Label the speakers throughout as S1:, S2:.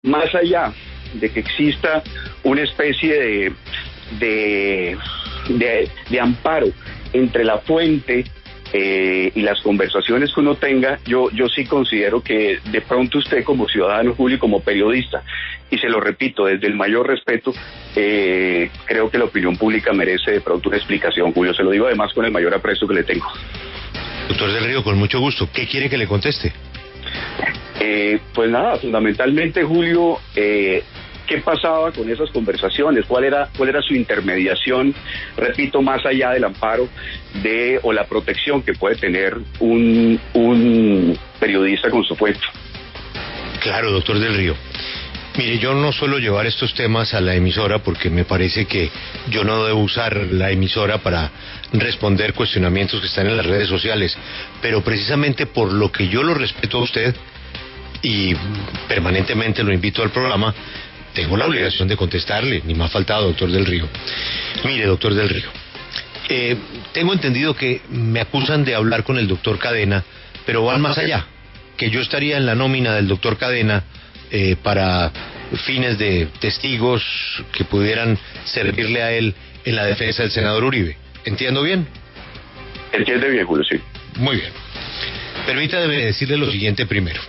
S1: más allá de que exista una especie de amparo entre la fuente y las conversaciones que uno tenga, yo sí considero que de pronto usted como ciudadano, Julio, y como periodista, y se lo repito, desde el mayor respeto, creo que la opinión pública merece de pronto una explicación, Julio, se lo digo además con el mayor aprecio que le tengo.
S2: Doctor del Río, con mucho gusto, ¿qué quiere que le conteste?
S1: Pues nada, fundamentalmente, Julio, ¿qué pasaba con esas conversaciones? ¿Cuál era su intermediación? Repito, más allá del amparo o la protección que puede tener un periodista con su puesto.
S2: Claro, doctor del Río. Mire, yo no suelo llevar estos temas a la emisora porque me parece que yo no debo usar la emisora para responder cuestionamientos que están en las redes sociales, pero precisamente por lo que yo lo respeto a usted y permanentemente lo invito al programa, tengo la obligación de contestarle, ni me ha faltado, doctor del Río. Mire, doctor del Río, tengo entendido que me acusan de hablar con el doctor Cadena, pero van más allá, que yo estaría en la nómina del doctor Cadena para fines de testigos que pudieran servirle a él en la defensa del senador Uribe. ¿Entiendo bien?
S1: Entiende bien, Julio, sí.
S2: Muy bien. Permítame decirle lo siguiente primero.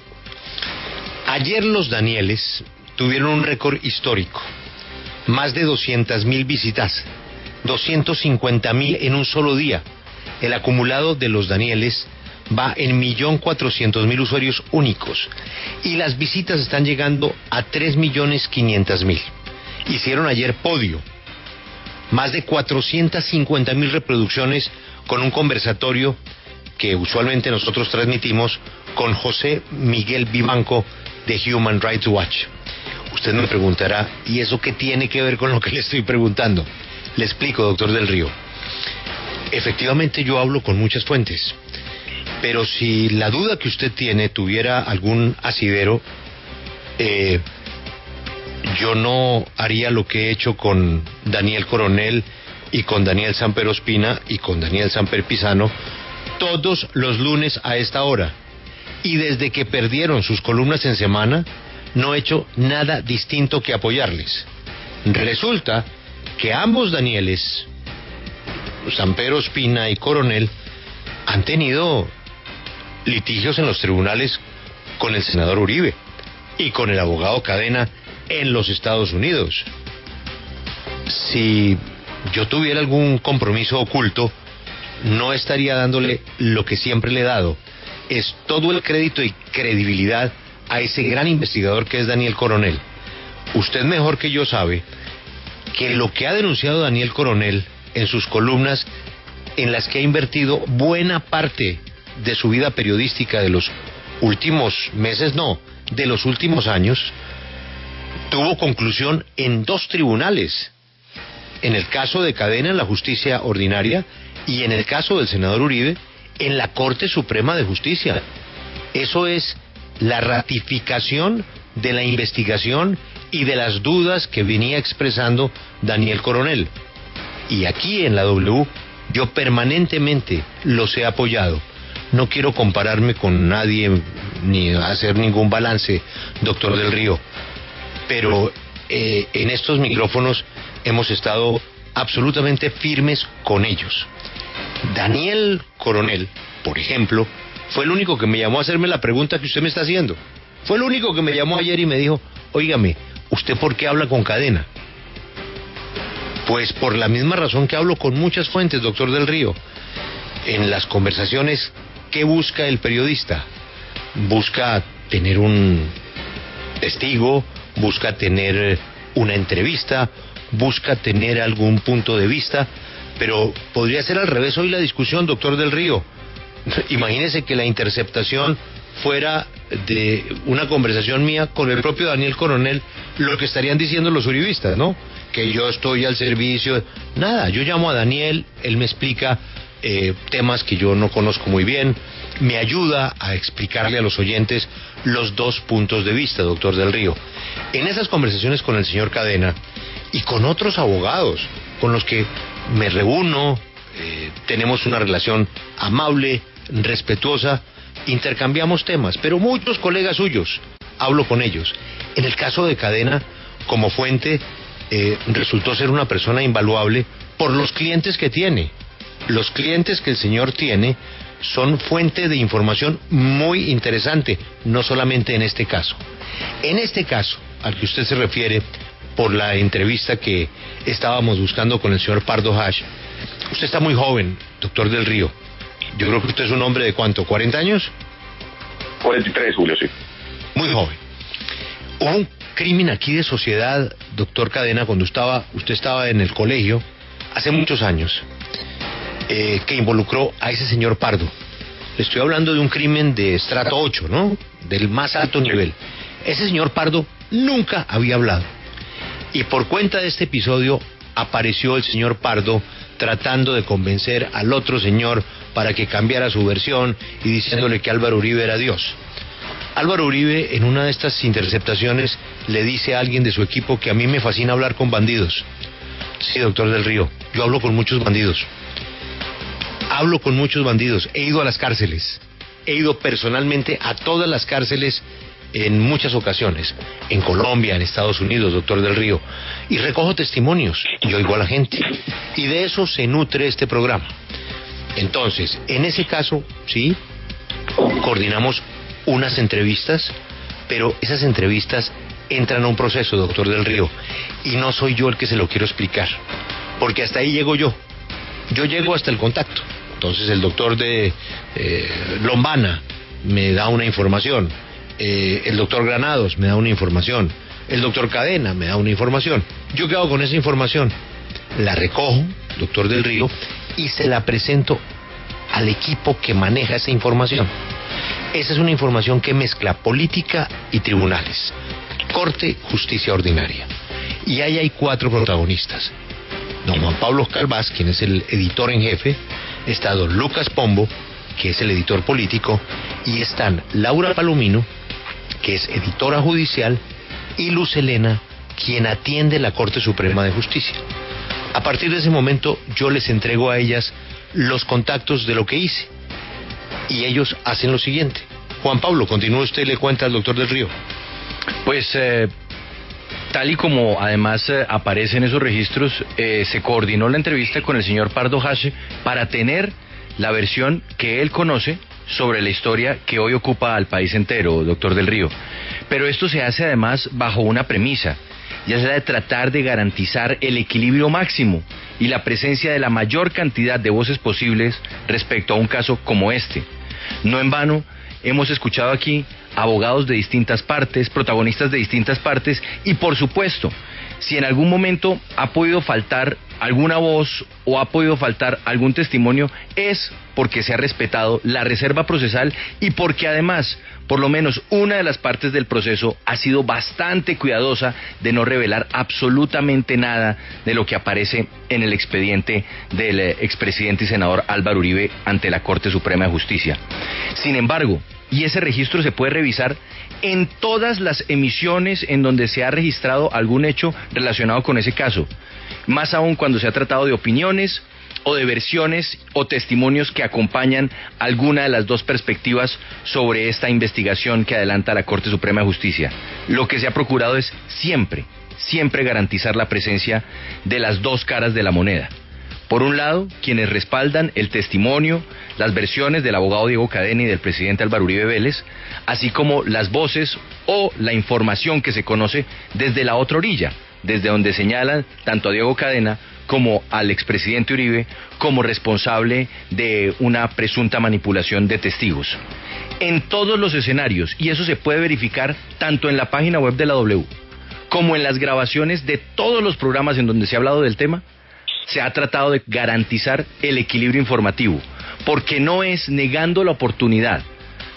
S2: Ayer los Danieles tuvieron un récord histórico. Más de 200,000 visitas. 250,000 en un solo día. El acumulado de los Danieles va en 1.400.000 usuarios únicos. Y las visitas están llegando a 3.500.000. Hicieron ayer podio. Más de 450,000 reproducciones con un conversatorio que usualmente nosotros transmitimos con José Miguel Vivanco de Human Rights Watch. Usted me preguntará, ¿y eso qué tiene que ver con lo que le estoy preguntando? Le explico, doctor del Río. Efectivamente yo hablo con muchas fuentes, pero si la duda que usted tiene tuviera algún asidero, yo no haría lo que he hecho con Daniel Coronel y con Daniel Samper Ospina y con Daniel Samper Pizano todos los lunes a esta hora. Y desde que perdieron sus columnas en semana, no he hecho nada distinto que apoyarles. Resulta que ambos Danieles, Samper Ospina y Coronel, han tenido litigios en los tribunales con el senador Uribe y con el abogado Cadena en los Estados Unidos. Si yo tuviera algún compromiso oculto, no estaría dándole lo que siempre le he dado, es todo el crédito y credibilidad a ese gran investigador que es Daniel Coronel. Usted mejor que yo sabe que lo que ha denunciado Daniel Coronel en sus columnas, en las que ha invertido buena parte de su vida periodística de los últimos meses, no, de los últimos años, tuvo conclusión en 2 tribunales. En el caso de Cadena, en la justicia ordinaria, y en el caso del senador Uribe, en la Corte Suprema de Justicia. Eso es la ratificación de la investigación y de las dudas que venía expresando Daniel Coronel. Y aquí en la W yo permanentemente los he apoyado. No quiero compararme con nadie ni hacer ningún balance, doctor del Río, pero en estos micrófonos hemos estado absolutamente firmes con ellos. Daniel Coronel, por ejemplo, fue el único que me llamó a hacerme la pregunta que usted me está haciendo. Fue el único que me llamó ayer y me dijo, óigame, ¿usted por qué habla con Cadena? Pues por la misma razón que hablo con muchas fuentes, doctor del Río. En las conversaciones, ¿qué busca el periodista? Busca tener un testigo, busca tener una entrevista, busca tener algún punto de vista, pero podría ser al revés hoy la discusión, doctor del Río. Imagínese que la interceptación fuera de una conversación mía con el propio Daniel Coronel, lo que estarían diciendo los uribistas, ¿no? Que yo estoy al servicio. Nada, yo llamo a Daniel, él me explica temas que yo no conozco muy bien, me ayuda a explicarle a los oyentes los 2 puntos de vista, doctor del Río. En esas conversaciones con el señor Cadena y con otros abogados con los que me reúno, tenemos una relación amable, respetuosa, intercambiamos temas, pero muchos colegas suyos, hablo con ellos. En el caso de Cadena, como fuente, resultó ser una persona invaluable por los clientes que tiene. Los clientes que el señor tiene son fuente de información muy interesante, no solamente en este caso. En este caso, al que usted se refiere, por la entrevista que estábamos buscando con el señor Pardo Hash, usted está muy joven, doctor del Río. Yo creo que usted es un hombre de ¿cuánto? ¿40 años?
S1: 43, Julio, sí.
S2: Muy joven. Hubo un crimen aquí de sociedad, doctor Cadena, cuando usted estaba en el colegio, hace muchos años, que involucró a ese señor Pardo. Le estoy hablando de un crimen de estrato 8, ¿no? Del más alto nivel. Ese señor Pardo nunca había hablado. Y por cuenta de este episodio apareció el señor Pardo tratando de convencer al otro señor para que cambiara su versión y diciéndole que Álvaro Uribe era Dios. Álvaro Uribe, en una de estas interceptaciones, le dice a alguien de su equipo que a mí me fascina hablar con bandidos. Sí, doctor del Río, yo hablo con muchos bandidos. Hablo con muchos bandidos. He ido a las cárceles. He ido personalmente a todas las cárceles en muchas ocasiones. En Colombia, en Estados Unidos, doctor del Río. Y recojo testimonios y oigo a la gente. Y de eso se nutre este programa. Entonces, en ese caso, sí, coordinamos unas entrevistas, pero esas entrevistas entran a un proceso, doctor del Río, y no soy yo el que se lo quiero explicar, porque hasta ahí llego yo. Yo llego hasta el contacto. Entonces el doctor de Lombana me da una información, el doctor Granados me da una información, el doctor Cadena me da una información. ¿Yo qué hago con esa información? La recojo, doctor del Río, y se la presento al equipo que maneja esa información. Esa es una información que mezcla política y tribunales, corte, justicia ordinaria. Y ahí hay 4 protagonistas. Don Juan Pablo Calvás, quien es el editor en jefe, está don Lucas Pombo, que es el editor político, y están Laura Palomino, que es editora judicial, y Luz Helena, quien atiende la Corte Suprema de Justicia. A partir de ese momento yo les entrego a ellas los contactos de lo que hice, y ellos hacen lo siguiente. Juan Pablo, continúe usted y le cuenta al doctor del Río.
S3: Pues tal y como además aparece en esos registros, se coordinó la entrevista con el señor Pardo Hash para tener la versión que él conoce sobre la historia que hoy ocupa al país entero, doctor del Río. Pero esto se hace además bajo una premisa, ya sea de tratar de garantizar el equilibrio máximo y la presencia de la mayor cantidad de voces posibles respecto a un caso como este. No en vano, hemos escuchado aquí abogados de distintas partes, protagonistas de distintas partes, y por supuesto, si en algún momento ha podido faltar alguna voz o ha podido faltar algún testimonio, es porque se ha respetado la reserva procesal y porque además, por lo menos una de las partes del proceso ha sido bastante cuidadosa de no revelar absolutamente nada de lo que aparece en el expediente del expresidente y senador Álvaro Uribe ante la Corte Suprema de Justicia. Sin embargo, y ese registro se puede revisar en todas las emisiones en donde se ha registrado algún hecho relacionado con ese caso, más aún cuando se ha tratado de opiniones o de versiones o testimonios que acompañan alguna de las dos perspectivas sobre esta investigación que adelanta la Corte Suprema de Justicia. Lo que se ha procurado es siempre garantizar la presencia de las dos caras de la moneda. Por un lado, quienes respaldan el testimonio, las versiones del abogado Diego Cadena y del presidente Álvaro Uribe Vélez, así como las voces o la información que se conoce desde la otra orilla, desde donde señalan tanto a Diego Cadena como al expresidente Uribe como responsable de una presunta manipulación de testigos. En todos los escenarios, y eso se puede verificar tanto en la página web de la W como en las grabaciones de todos los programas en donde se ha hablado del tema, se ha tratado de garantizar el equilibrio informativo, porque no es negando la oportunidad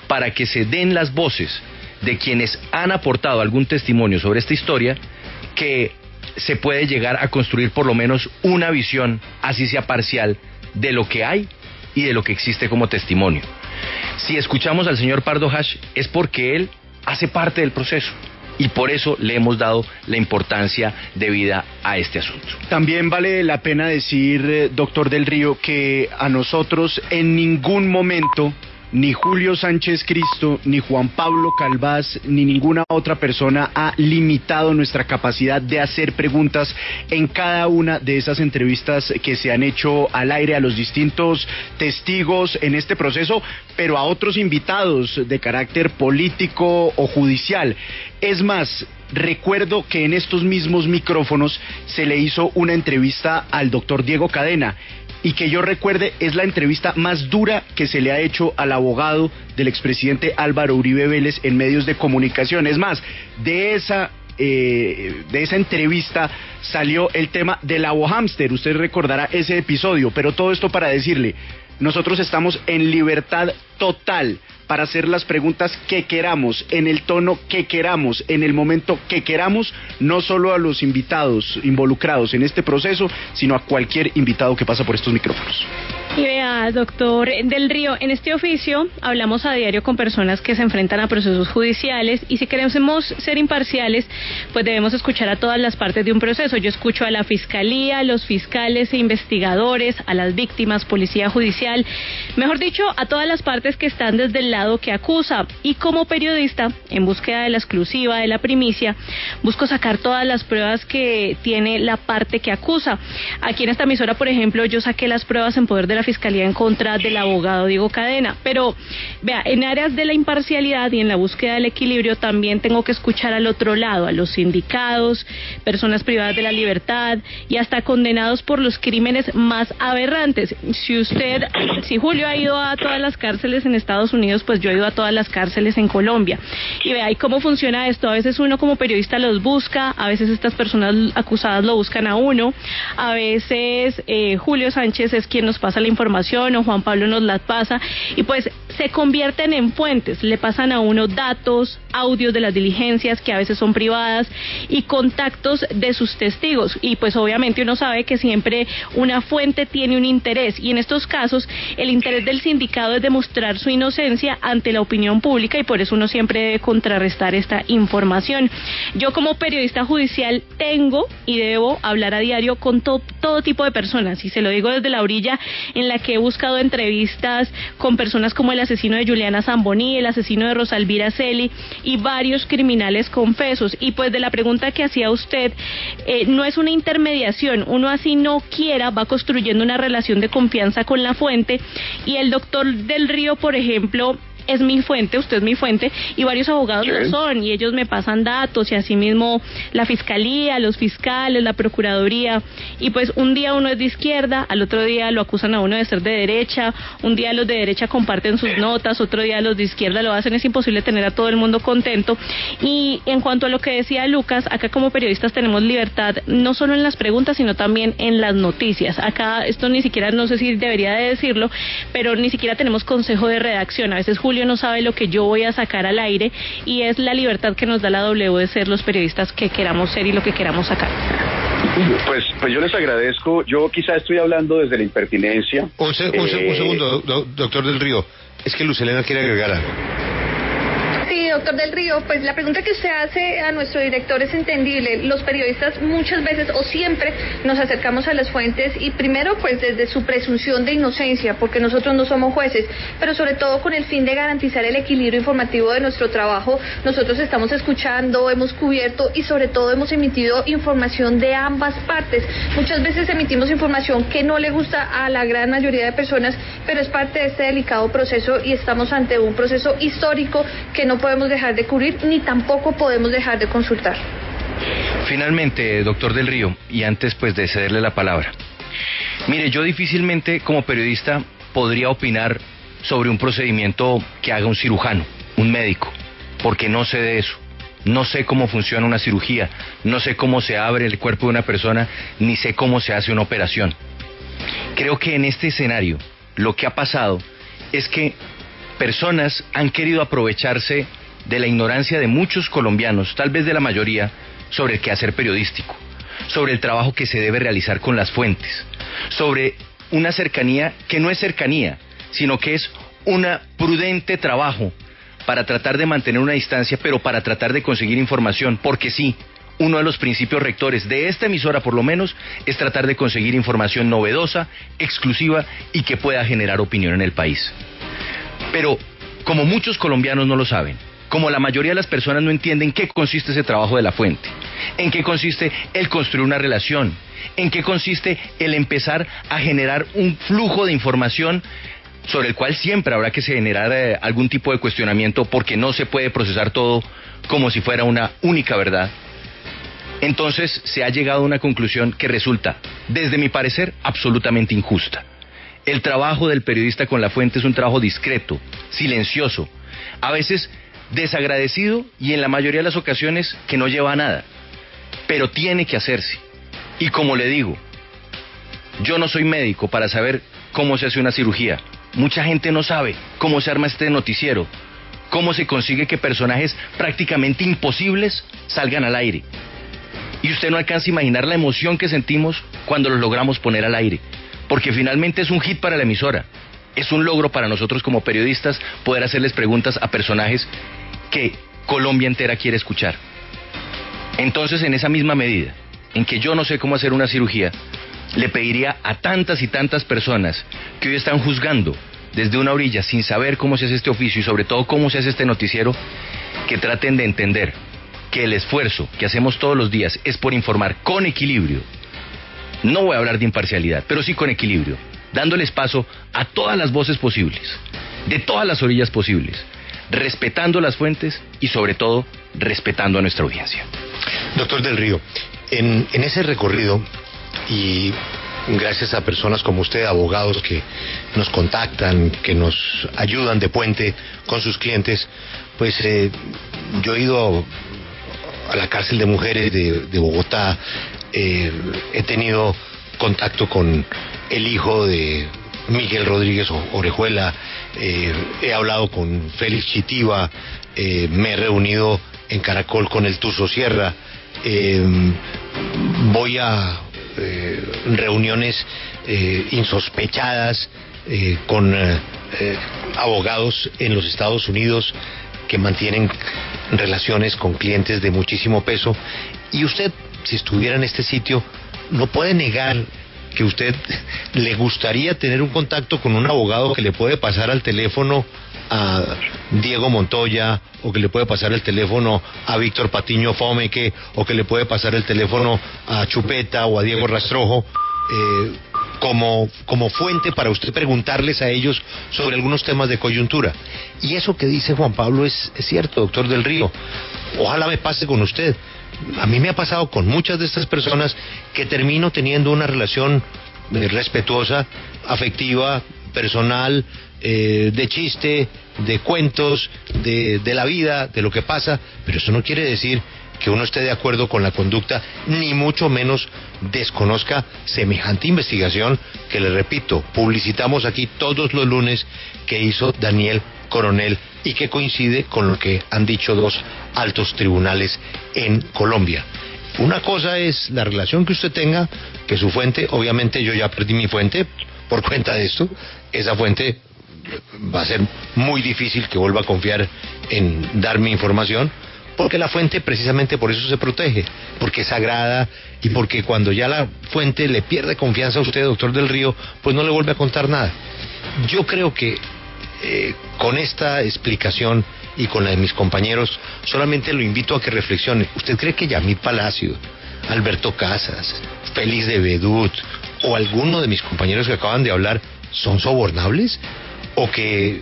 S3: para que se den las voces de quienes han aportado algún testimonio sobre esta historia que se puede llegar a construir por lo menos una visión, así sea parcial, de lo que hay y de lo que existe como testimonio. Si escuchamos al señor Pardo Hash es porque él hace parte del proceso, y por eso le hemos dado la importancia debida a este asunto.
S4: También vale la pena decir, doctor del Río, que a nosotros en ningún momento ni Julio Sánchez Cristo, ni Juan Pablo Calvás, ni ninguna otra persona ha limitado nuestra capacidad de hacer preguntas en cada una de esas entrevistas que se han hecho al aire a los distintos testigos en este proceso, pero a otros invitados de carácter político o judicial. Es más, recuerdo que en estos mismos micrófonos se le hizo una entrevista al doctor Diego Cadena, y que yo recuerde es la entrevista más dura que se le ha hecho al abogado del expresidente Álvaro Uribe Vélez en medios de comunicación. Es más, de esa entrevista salió el tema del abohámster. Usted recordará ese episodio, pero todo esto para decirle, nosotros estamos en libertad total para hacer las preguntas que queramos, en el tono que queramos, en el momento que queramos, no solo a los invitados involucrados en este proceso, sino a cualquier invitado que pasa por estos micrófonos.
S5: Y vea, doctor del Río, en este oficio hablamos a diario con personas que se enfrentan a procesos judiciales, y si queremos ser imparciales, pues debemos escuchar a todas las partes de un proceso. Yo escucho a la fiscalía, a los fiscales e investigadores, a las víctimas, policía judicial, mejor dicho, a todas las partes que están desde el lado que acusa, y como periodista, en búsqueda de la exclusiva, de la primicia, busco sacar todas las pruebas que tiene la parte que acusa. Aquí en esta emisora, por ejemplo, yo saqué las pruebas en poder de la fiscalía en contra del abogado Diego Cadena, pero vea, en áreas de la imparcialidad y en la búsqueda del equilibrio también tengo que escuchar al otro lado, a los sindicados, personas privadas de la libertad y hasta condenados por los crímenes más aberrantes. Si Julio ha ido a todas las cárceles en Estados Unidos, pues yo he ido a todas las cárceles en Colombia. Y vea, ¿y cómo funciona esto? A veces uno como periodista los busca, a veces estas personas acusadas lo buscan a uno, a veces Julio Sánchez es quien nos pasa la información o Juan Pablo nos la pasa, y pues se convierten en fuentes, le pasan a uno datos, audios de las diligencias que a veces son privadas y contactos de sus testigos, y pues obviamente uno sabe que siempre una fuente tiene un interés, y en estos casos el interés del sindicado es demostrar su inocencia ante la opinión pública, y por eso uno siempre debe contrarrestar esta información. Yo como periodista judicial tengo y debo hablar a diario con todo tipo de personas, y se lo digo desde la orilla en la que he buscado entrevistas con personas como el asesino de Juliana Zamboní, el asesino de Rosalvira Celi y varios criminales confesos. Y pues de la pregunta que hacía usted, no es una intermediación, uno así no quiera va construyendo una relación de confianza con la fuente, y el doctor del Río, por ejemplo, es mi fuente, usted es mi fuente, y varios abogados lo son, y ellos me pasan datos, y asimismo la fiscalía, los fiscales, la procuraduría, y pues un día uno es de izquierda, al otro día lo acusan a uno de ser de derecha, un día los de derecha comparten sus notas, otro día los de izquierda lo hacen, es imposible tener a todo el mundo contento. Y en cuanto a lo que decía Lucas, acá como periodistas tenemos libertad, no solo en las preguntas, sino también en las noticias. Acá esto ni siquiera, no sé si debería de decirlo, pero ni siquiera tenemos consejo de redacción, a veces Julio no sabe lo que yo voy a sacar al aire, y es la libertad que nos da la W de ser los periodistas que queramos ser y lo que queramos sacar.
S1: Pues yo les agradezco. Yo quizá estoy hablando desde la impertinencia.
S2: Un segundo, doctor del Río. Es que Lucelena quiere agregar algo.
S6: Sí, doctor del Río, pues la pregunta que usted hace a nuestro director es entendible. Los periodistas muchas veces o siempre nos acercamos a las fuentes, y primero pues desde su presunción de inocencia, porque nosotros no somos jueces, pero sobre todo con el fin de garantizar el equilibrio informativo de nuestro trabajo. Nosotros estamos escuchando, hemos cubierto y sobre todo hemos emitido información de ambas partes. Muchas veces emitimos información que no le gusta a la gran mayoría de personas, pero es parte de este delicado proceso, y estamos ante un proceso histórico que no podemos dejar de cubrir, ni tampoco podemos dejar de consultar.
S3: Finalmente, doctor del Río, y antes pues de cederle la palabra, mire, yo difícilmente como periodista podría opinar sobre un procedimiento que haga un cirujano, un médico, porque no sé de eso. No sé cómo funciona una cirugía, no sé cómo se abre el cuerpo de una persona, ni sé cómo se hace una operación. Creo que en este escenario lo que ha pasado es que personas han querido aprovecharse de la ignorancia de muchos colombianos, tal vez de la mayoría, sobre el quehacer periodístico, sobre el trabajo que se debe realizar con las fuentes, sobre una cercanía que no es cercanía, sino que es un prudente trabajo para tratar de mantener una distancia, pero para tratar de conseguir información, porque sí, uno de los principios rectores de esta emisora, por lo menos, es tratar de conseguir información novedosa, exclusiva y que pueda generar opinión en el país. Pero como muchos colombianos no lo saben, como la mayoría de las personas no entienden qué consiste ese trabajo de la fuente, en qué consiste el construir una relación, en qué consiste el empezar a generar un flujo de información sobre el cual siempre habrá que generar algún tipo de cuestionamiento porque no se puede procesar todo como si fuera una única verdad. Entonces se ha llegado a una conclusión que resulta, desde mi parecer, absolutamente injusta. El trabajo del periodista con la fuente es un trabajo discreto, silencioso, a veces desagradecido y en la mayoría de las ocasiones que no lleva a nada, pero tiene que hacerse. Y como le digo, yo no soy médico para saber cómo se hace una cirugía. Mucha gente no sabe cómo se arma este noticiero, cómo se consigue que personajes prácticamente imposibles salgan al aire. Y usted no alcanza a imaginar la emoción que sentimos cuando los logramos poner al aire, porque finalmente es un hit para la emisora. Es un logro para nosotros como periodistas poder hacerles preguntas a personajes que Colombia entera quiere escuchar. Entonces, en esa misma medida en que yo no sé cómo hacer una cirugía, le pediría a tantas y tantas personas que hoy están juzgando desde una orilla sin saber cómo se hace este oficio y sobre todo cómo se hace este noticiero, que traten de entender que el esfuerzo que hacemos todos los días es por informar con equilibrio. No voy a hablar de imparcialidad, pero sí con equilibrio, dándoles paso a todas las voces posibles, de todas las orillas posibles, respetando las fuentes y sobre todo respetando a nuestra audiencia.
S2: Doctor del Río, en ese recorrido y gracias a personas como usted, abogados que nos contactan, que nos ayudan de puente con sus clientes, pues yo he ido a la cárcel de mujeres de Bogotá, he tenido contacto con el hijo de Miguel Rodríguez Orejuela, he hablado con Félix Chitiva, me he reunido en Caracol con el Tuzo Sierra, voy a reuniones insospechadas con abogados en los Estados Unidos que mantienen relaciones con clientes de muchísimo peso, y usted, si estuviera en este sitio, no puede negar que usted le gustaría tener un contacto con un abogado que le puede pasar al teléfono a Diego Montoya, o que le puede pasar el teléfono a Víctor Patiño Fomeque, o que le puede pasar el teléfono a Chupeta o a Diego Rastrojo, como fuente para usted preguntarles a ellos sobre algunos temas de coyuntura. Y eso que dice Juan Pablo es cierto, doctor del Río. Ojalá me pase con usted. A mí me ha pasado con muchas de estas personas que termino teniendo una relación respetuosa, afectiva, personal, de chiste, de cuentos, de la vida, de lo que pasa, pero eso no quiere decir que uno esté de acuerdo con la conducta, ni mucho menos desconozca semejante investigación que, le repito, publicitamos aquí todos los lunes, que hizo Daniel Coronel y que coincide con lo que han dicho dos altos tribunales en Colombia. Una cosa es la relación que usted tenga, que su fuente, obviamente yo ya perdí mi fuente por cuenta de esto, esa fuente va a ser muy difícil que vuelva a confiar en darme información, porque la fuente precisamente por eso se protege, porque es sagrada y porque cuando ya la fuente le pierde confianza a usted, doctor del Río, pues no le vuelve a contar nada. Yo creo que con esta explicación y con la de mis compañeros, solamente lo invito a que reflexione. ¿Usted cree que Yamil Palacio, Alberto Casas, Félix de Bedut o alguno de mis compañeros que acaban de hablar son sobornables? ¿O que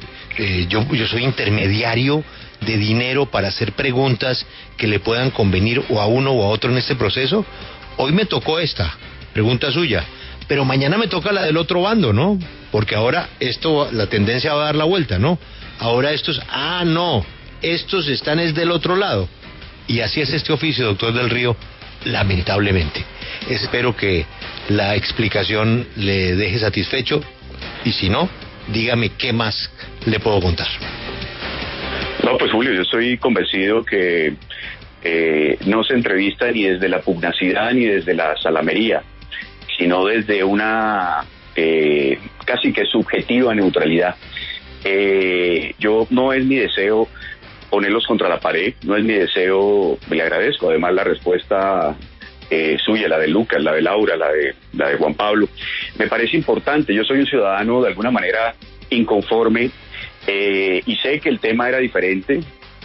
S2: yo soy intermediario de dinero para hacer preguntas que le puedan convenir o a uno o a otro en este proceso? Hoy me tocó esta pregunta suya, pero mañana me toca la del otro bando, ¿no? Porque ahora la tendencia va a dar la vuelta, ¿no? Ahora estos están es del otro lado. Y así es este oficio, doctor del Río, lamentablemente. Espero que la explicación le deje satisfecho, y si no, dígame qué más le puedo contar.
S1: No, pues Julio, yo estoy convencido que no se entrevista ni desde la pugnacidad ni desde la salamería, sino desde una casi que subjetiva neutralidad. Yo no es mi deseo ponerlos contra la pared, no es mi deseo, le agradezco además la respuesta suya, la de Lucas, la de Laura, la de Juan Pablo. Me parece importante, yo soy un ciudadano de alguna manera inconforme Y sé que el tema era diferente,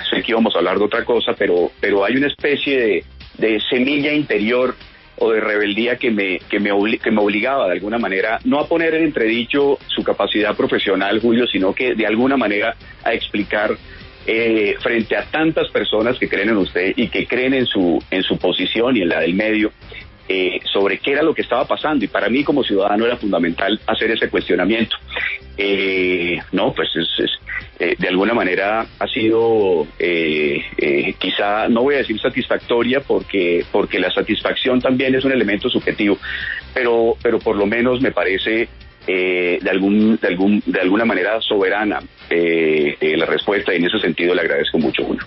S1: sé que íbamos a hablar de otra cosa, pero hay una especie de semilla interior o de rebeldía que me obligaba de alguna manera, no a poner en entredicho su capacidad profesional, Julio, sino que de alguna manera a explicar frente a tantas personas que creen en usted y que creen en su posición y en la del medio, sobre qué era lo que estaba pasando, y para mí como ciudadano era fundamental hacer ese cuestionamiento. No, pues de alguna manera ha sido quizá, no voy a decir satisfactoria porque la satisfacción también es un elemento subjetivo, pero por lo menos me parece de alguna manera soberana la respuesta, y en ese sentido le agradezco mucho, Julio.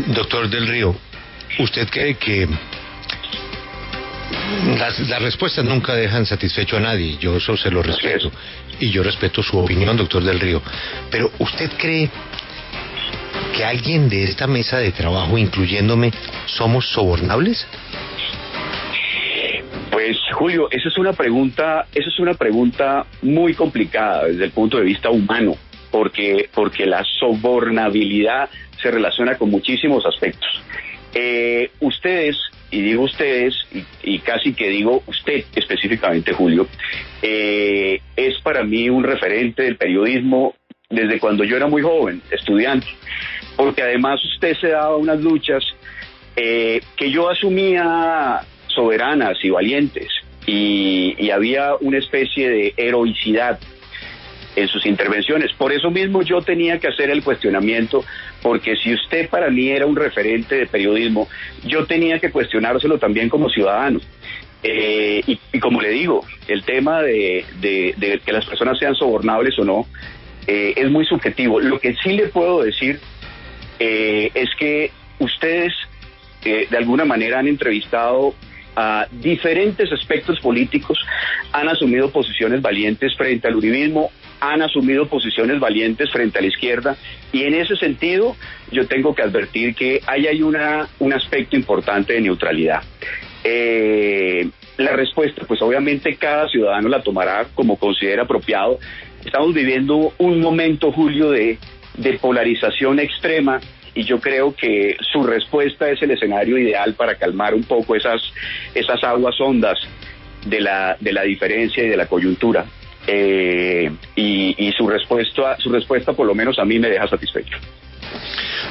S2: Doctor del Río, ¿usted cree que las respuestas nunca dejan satisfecho a nadie? Yo eso se lo respeto, y yo respeto su opinión, doctor del Río, pero ¿usted cree que alguien de esta mesa de trabajo, incluyéndome, somos sobornables?
S1: Pues Julio, esa es una pregunta muy complicada desde el punto de vista humano, porque la sobornabilidad se relaciona con muchísimos aspectos. Ustedes, y digo ustedes, y casi que digo usted específicamente, Julio, es para mí un referente del periodismo desde cuando yo era muy joven, estudiante, porque además usted se daba unas luchas que yo asumía soberanas y valientes, y había una especie de heroicidad en sus intervenciones. Por eso mismo yo tenía que hacer el cuestionamiento, porque si usted para mí era un referente de periodismo, yo tenía que cuestionárselo también como ciudadano. Y como le digo, el tema de que las personas sean sobornables o no es muy subjetivo. Lo que sí le puedo decir es que ustedes de alguna manera han entrevistado a diferentes aspectos políticos, han asumido posiciones valientes frente al uribismo, han asumido posiciones valientes frente a la izquierda, y en ese sentido yo tengo que advertir que ahí hay un aspecto importante de neutralidad. La respuesta, pues obviamente cada ciudadano la tomará como considera apropiado. Estamos viviendo un momento, Julio, de polarización extrema, y yo creo que su respuesta es el escenario ideal para calmar un poco esas aguas hondas de la diferencia y de la coyuntura. Y su respuesta por lo menos a mí me deja satisfecho.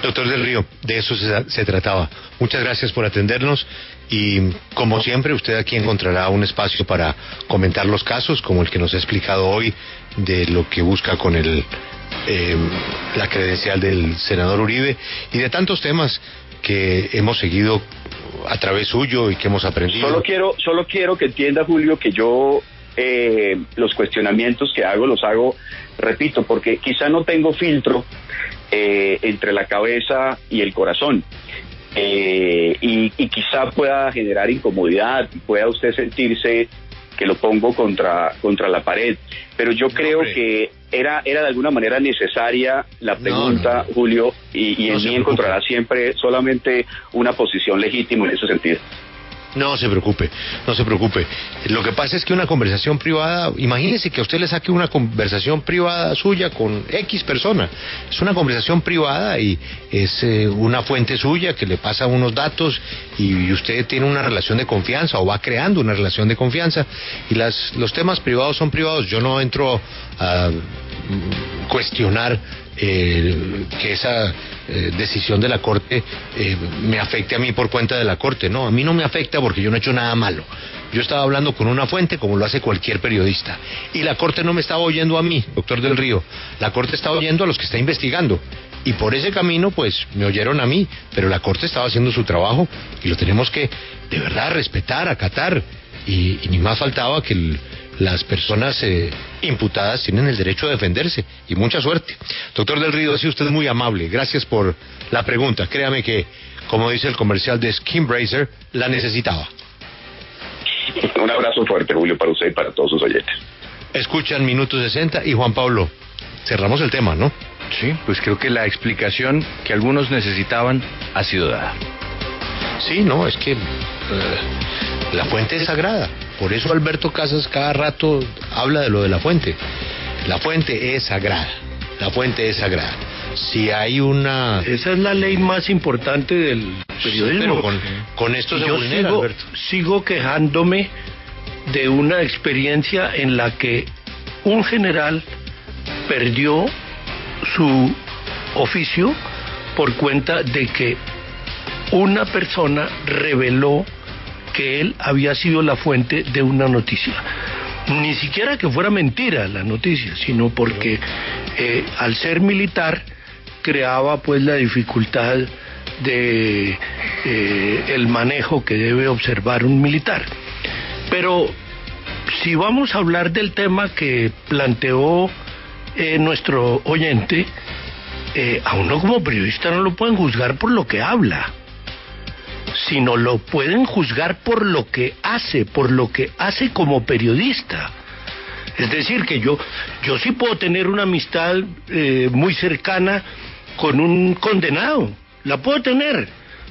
S2: Doctor del Río, de eso se trataba. Muchas gracias por atendernos, y como siempre usted aquí encontrará un espacio para comentar los casos como el que nos ha explicado hoy, de lo que busca con la credencial del senador Uribe, y de tantos temas que hemos seguido a través suyo y que hemos aprendido.
S1: Solo quiero que entienda, Julio, que yo los cuestionamientos que hago los hago, repito, porque quizá no tengo filtro entre la cabeza y el corazón, y quizá pueda generar incomodidad, pueda usted sentirse que lo pongo contra la pared, pero yo creo que era de alguna manera necesaria la pregunta, Julio, y en mí encontrará siempre solamente una posición legítima en ese sentido.
S2: No se preocupe, no se preocupe. Lo que pasa es que una conversación privada, imagínese que a usted le saque una conversación privada suya con X persona. Es una conversación privada y es una fuente suya que le pasa unos datos, y usted tiene una relación de confianza o va creando una relación de confianza, y los temas privados son privados. Yo no entro a cuestionar que esa decisión de la Corte me afecte a mí por cuenta de la Corte. No, a mí no me afecta porque yo no he hecho nada malo. Yo estaba hablando con una fuente como lo hace cualquier periodista, y la Corte no me estaba oyendo a mí, doctor del Río. La Corte estaba oyendo a los que está investigando, y por ese camino pues me oyeron a mí, pero la Corte estaba haciendo su trabajo y lo tenemos que de verdad respetar, acatar, y ni más faltaba que las personas imputadas tienen el derecho a defenderse, y mucha suerte. Doctor del Río, ha sido usted muy amable, gracias por la pregunta. Créame que, como dice el comercial de Skin Bracer, la necesitaba.
S1: Un abrazo fuerte, Julio, para usted y para todos sus oyentes.
S2: Escuchan Minuto 60, y Juan Pablo, cerramos el tema, ¿no?
S3: Sí, pues creo que la explicación que algunos necesitaban ha sido dada.
S2: Sí, no, es que la fuente es sagrada. Por eso Alberto Casas cada rato habla de lo de la fuente. La fuente es sagrada. la fuente es sagrada. Si hay una...
S7: Esa es la ley más importante del periodismo.
S2: Sí, pero con esto se
S7: yo
S2: vulnera, Alberto.
S7: sigo quejándome de una experiencia en la que un general perdió su oficio por cuenta de que una persona reveló que él había sido la fuente de una noticia. Ni siquiera que fuera mentira la noticia, sino porque al ser militar creaba pues la dificultad de el manejo que debe observar un militar. Pero si vamos a hablar del tema que planteó nuestro oyente, a uno como periodista no lo pueden juzgar por lo que habla, sino lo pueden juzgar por lo que hace como periodista. Es decir, que yo sí puedo tener una amistad muy cercana con un condenado, la puedo tener.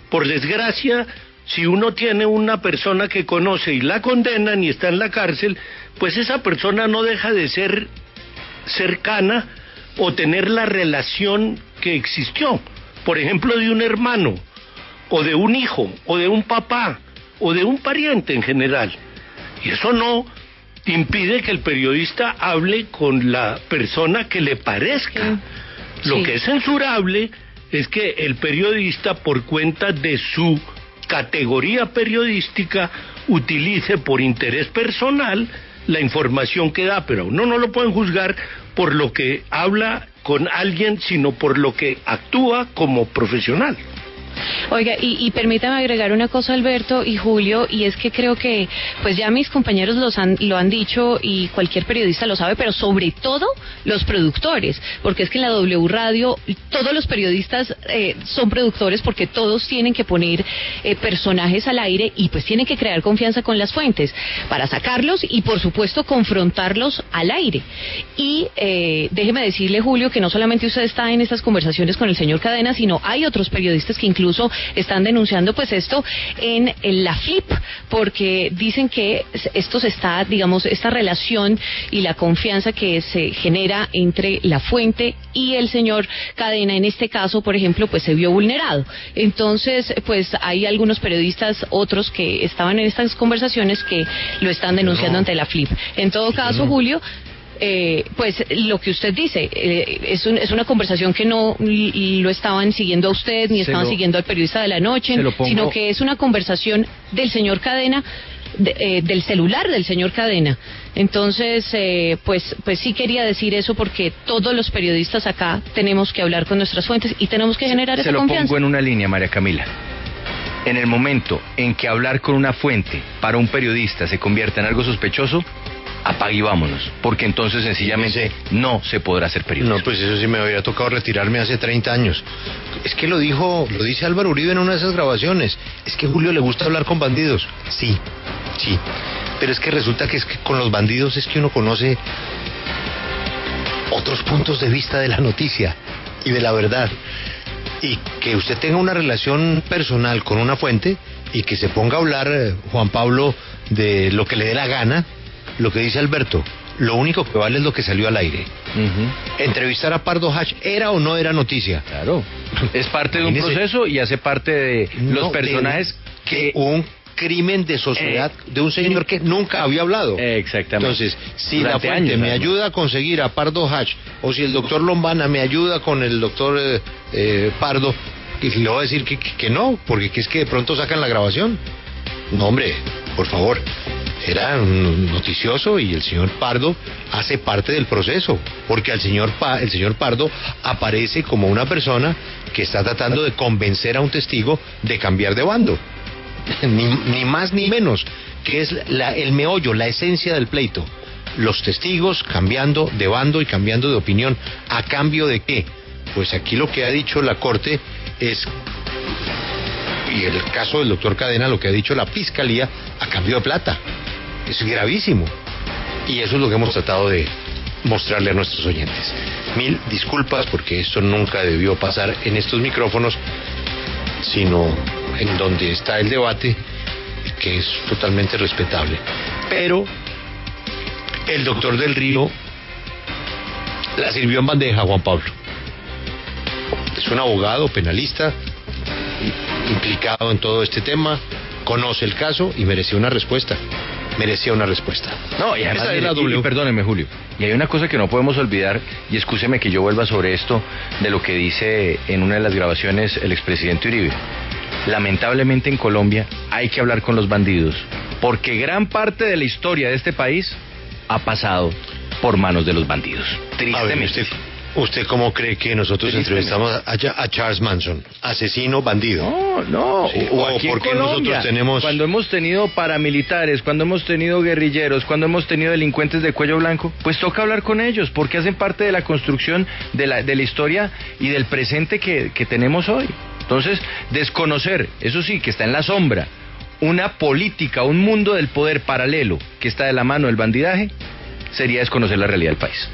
S7: Por desgracia, si uno tiene una persona que conoce y la condenan y está en la cárcel, pues esa persona no deja de ser cercana o tener la relación que existió, por ejemplo, de un hermano, o de un hijo, o de un papá, o de un pariente en general. Y eso no impide que el periodista hable con la persona que le parezca. Sí. Lo que es censurable es que el periodista, por cuenta de su categoría periodística, utilice por interés personal la información que da, pero a uno no lo pueden juzgar por lo que habla con alguien, sino por lo que actúa como profesional.
S8: Oiga, y permítame agregar una cosa, Alberto y Julio, y es que creo que pues ya mis compañeros lo han dicho y cualquier periodista lo sabe, pero sobre todo los productores, porque es que en la W Radio todos los periodistas son productores, porque todos tienen que poner personajes al aire y pues tienen que crear confianza con las fuentes para sacarlos y por supuesto confrontarlos al aire. Y déjeme decirle, Julio, que no solamente usted está en estas conversaciones con el señor Cadena, sino hay otros periodistas que incluso están denunciando pues esto en la FLIP, porque dicen que esto se está, digamos, esta relación y la confianza que se genera entre la fuente y el señor Cadena, en este caso, por ejemplo, pues se vio vulnerado. Entonces, pues hay algunos periodistas, otros que estaban en estas conversaciones, que lo están denunciando ante la FLIP. En todo caso, Julio, pues lo que usted dice es una conversación que no lo estaban siguiendo a usted ni estaban siguiendo al periodista de la noche, sino que es una conversación del señor Cadena, del celular del señor Cadena. Entonces pues sí quería decir eso, porque todos los periodistas acá tenemos que hablar con nuestras fuentes y tenemos que generar esa confianza.
S3: Se lo pongo en una línea, María Camila. En el momento en que hablar con una fuente para un periodista se convierta en algo sospechoso, apague y vámonos, porque entonces sencillamente no se podrá hacer periodismo.
S2: No, pues eso sí me había tocado retirarme hace 30 años. Es que lo dice Álvaro Uribe en una de esas grabaciones. Es que a Julio le gusta hablar con bandidos. Sí. Pero es que resulta que con los bandidos es que uno conoce otros puntos de vista de la noticia y de la verdad. Y que usted tenga una relación personal con una fuente y que se ponga a hablar, Juan Pablo, de lo que le dé la gana. Lo que dice Alberto, lo único que vale es lo que salió al aire. Entrevistar a Pardo Hash, ¿era o no era noticia?
S3: Claro, es parte de un proceso y hace parte de los personajes que...
S2: Un crimen de sociedad de un señor que nunca había hablado.
S3: Exactamente.
S2: Entonces, si la fuente me ayuda a conseguir a Pardo Hash, o si el doctor Lombana me ayuda con el doctor Pardo, y le voy a decir que no, porque es que de pronto sacan la grabación. No, hombre, por favor. Era un noticioso y el señor Pardo hace parte del proceso, porque el señor Pardo aparece como una persona que está tratando de convencer a un testigo de cambiar de bando. Ni más ni menos, que es el meollo, la esencia del pleito. Los testigos cambiando de bando y cambiando de opinión. ¿A cambio de qué? Pues aquí lo que ha dicho la Corte es, y el caso del doctor Cadena, lo que ha dicho la Fiscalía, a cambio de plata. Es gravísimo. Y eso es lo que hemos tratado de mostrarle a nuestros oyentes. Mil disculpas, porque esto nunca debió pasar en estos micrófonos, sino en donde está el debate, que es totalmente respetable. Pero el doctor del Río la sirvió en bandeja Juan Pablo. Es un abogado penalista implicado en todo este tema, conoce el caso y merecía una respuesta.
S3: No, y además,
S2: y
S3: perdóneme, Julio, y hay una cosa que no podemos olvidar, y excúseme que yo vuelva sobre esto, de lo que dice en una de las grabaciones el expresidente Uribe. Lamentablemente en Colombia hay que hablar con los bandidos, porque gran parte de la historia de este país ha pasado por manos de los bandidos. Tristemente.
S2: ¿Usted cómo cree que nosotros entrevistamos a Charles Manson? ¿Asesino, bandido?
S3: No.
S2: Sí,
S3: O
S2: o
S3: aquí en
S2: porque
S3: Colombia,
S2: nosotros tenemos...
S3: cuando hemos tenido paramilitares, cuando hemos tenido guerrilleros, cuando hemos tenido delincuentes de cuello blanco, pues toca hablar con ellos, porque hacen parte de la construcción de la historia y del presente que tenemos hoy. Entonces, desconocer, eso sí, que está en la sombra, una política, un mundo del poder paralelo que está de la mano del bandidaje, sería desconocer la realidad del país.